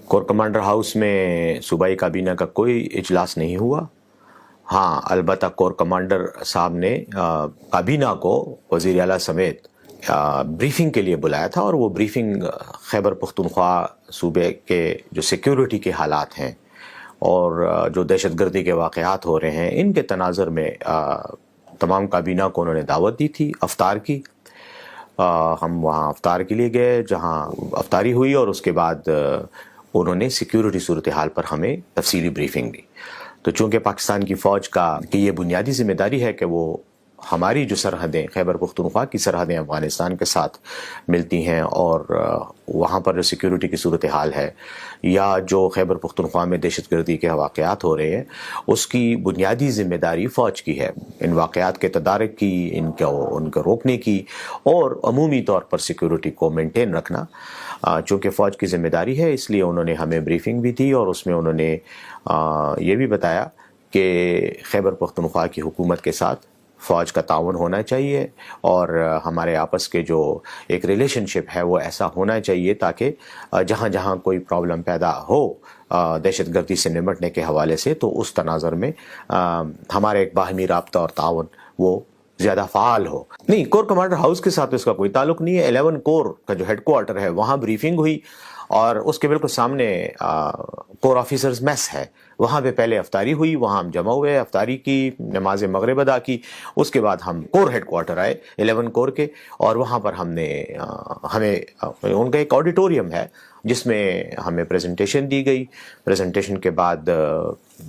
Corps commander house میں صوبائی کابینہ کا کوئی اجلاس نہیں ہوا. ہاں البتہ کور کمانڈر صاحب نے کابینہ کو وزیر اعلیٰ سمیت بریفنگ کے لیے بلایا تھا، اور وہ بریفنگ خیبر پختونخوا صوبے کے جو سیکیورٹی کے حالات ہیں اور جو دہشت گردی کے واقعات ہو رہے ہیں ان کے تناظر میں تمام کابینہ کو انہوں نے دعوت دی تھی افطار کی. ہم وہاں افطار کے لیے گئے جہاں افطاری ہوئی، اور اس کے بعد انہوں نے سیکیورٹی صورتحال پر ہمیں تفصیلی بریفنگ دی. تو چونکہ پاکستان کی فوج کا کہ یہ بنیادی ذمہ داری ہے کہ وہ ہماری جو سرحدیں خیبر پختونخوا کی سرحدیں افغانستان کے ساتھ ملتی ہیں، اور وہاں پر جو سیکیورٹی کی صورتحال ہے یا جو خیبر پختونخوا میں دہشت گردی کے واقعات ہو رہے ہیں اس کی بنیادی ذمہ داری فوج کی ہے، ان واقعات کے تدارک کی، ان کو روکنے کی اور عمومی طور پر سیکیورٹی کو مینٹین رکھنا. چونکہ فوج کی ذمہ داری ہے اس لیے انہوں نے ہمیں بریفنگ بھی دی، اور اس میں انہوں نے یہ بھی بتایا کہ خیبر پختونخوا کی حکومت کے ساتھ فوج کا تعاون ہونا چاہیے، اور ہمارے آپس کے جو ایک ریلیشن شپ ہے وہ ایسا ہونا چاہیے تاکہ جہاں جہاں کوئی پرابلم پیدا ہو دہشت گردی سے نمٹنے کے حوالے سے تو اس تناظر میں ہمارے ایک باہمی رابطہ اور تعاون وہ زیادہ فعال ہو. نہیں، کور کمانڈر ہاؤس کے ساتھ اس کا کوئی تعلق نہیں ہے. 11 کور کا جو ہیڈ کوارٹر ہے وہاں بریفنگ ہوئی، اور اس کے بالکل سامنے کور آفیسرز میس ہے، وہاں پہ پہلے افطاری ہوئی، وہاں ہم جمع ہوئے، افطاری کی، نماز مغرب ادا کی. اس کے بعد ہم کور ہیڈ کوارٹر آئے 11 کور کے، اور وہاں پر ہمیں ان کا ایک آڈیٹوریم ہے جس میں ہمیں پریزنٹیشن دی گئی. پریزنٹیشن کے بعد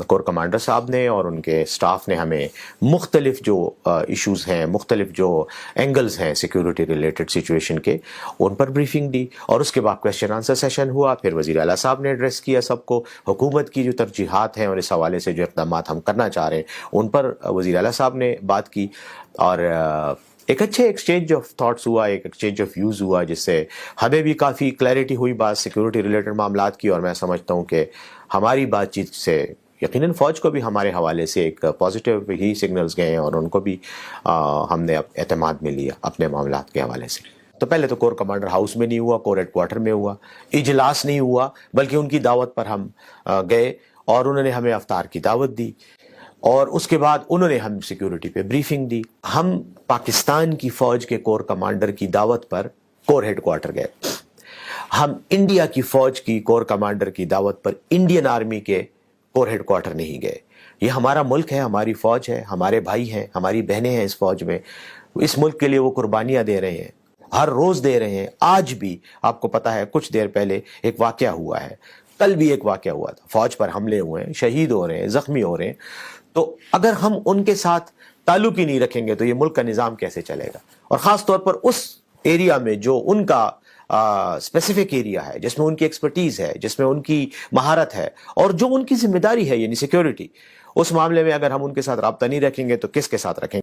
کور کمانڈر صاحب نے اور ان کے سٹاف نے ہمیں مختلف جو ایشوز ہیں، مختلف جو اینگلز ہیں سیکیورٹی ریلیٹڈ سچویشن کے، ان پر بریفنگ دی. اور اس کے بعد کویسچن آنسر سیشن ہوا. پھر وزیر اعلیٰ صاحب نے ایڈریس کیا سب کو، حکومت کی جو ترجیحات ہیں اور اس حوالے سے جو اقدامات ہم کرنا چاہ رہے ہیں ان پر وزیر اعلیٰ صاحب نے بات کی، اور ایک اچھے ایکسچینج آف تھاٹس ہوا، ایک ایکسچینج آف ویوز ہوا، جس سے ہمیں بھی کافی کلیئرٹی ہوئی بات سیکیورٹی ریلیٹڈ معاملات کی. اور میں سمجھتا ہوں کہ ہماری بات چیت سے یقیناً فوج کو بھی ہمارے حوالے سے ایک پازیٹیو ہی سگنلز گئے ہیں، اور ان کو بھی ہم نے اعتماد میں لیا اپنے معاملات کے حوالے سے. تو پہلے تو کور کمانڈر ہاؤس میں نہیں ہوا، کور ہیڈ کوارٹر میں ہوا، اجلاس نہیں ہوا، بلکہ ان کی دعوت پر ہم گئے اور انہوں نے ہمیں افطار کی دعوت دی، اور اس کے بعد انہوں نے ہم سیکیورٹی پہ بریفنگ دی. ہم پاکستان کی فوج کے کور کمانڈر کی دعوت پر کور ہیڈ کوارٹر گئے. ہم انڈیا کی فوج کی کور کمانڈر کی دعوت پر انڈین آرمی کے کور ہیڈ کوارٹر نہیں گئے. یہ ہمارا ملک ہے، ہماری فوج ہے، ہمارے بھائی ہیں، ہماری بہنیں ہیں اس فوج میں. اس ملک کے لیے وہ قربانیاں دے رہے ہیں، ہر روز دے رہے ہیں. آج بھی آپ کو پتہ ہے کچھ دیر پہلے ایک واقعہ ہوا ہے، کل بھی ایک واقعہ ہوا تھا، فوج پر حملے ہوئے ہیں، شہید ہو رہے ہیں، زخمی ہو رہے ہیں. تو اگر ہم ان کے ساتھ تعلق ہی نہیں رکھیں گے تو یہ ملک کا نظام کیسے چلے گا؟ اور خاص طور پر اس ایریا میں جو ان کا اسپیسیفک ایریا ہے، جس میں ان کی ایکسپرٹیز ہے، جس میں ان کی مہارت ہے، اور جو ان کی ذمہ داری ہے یعنی سیکیورٹی، اس معاملے میں اگر ہم ان کے ساتھ رابطہ نہیں رکھیں گے تو کس کے ساتھ رکھیں گے؟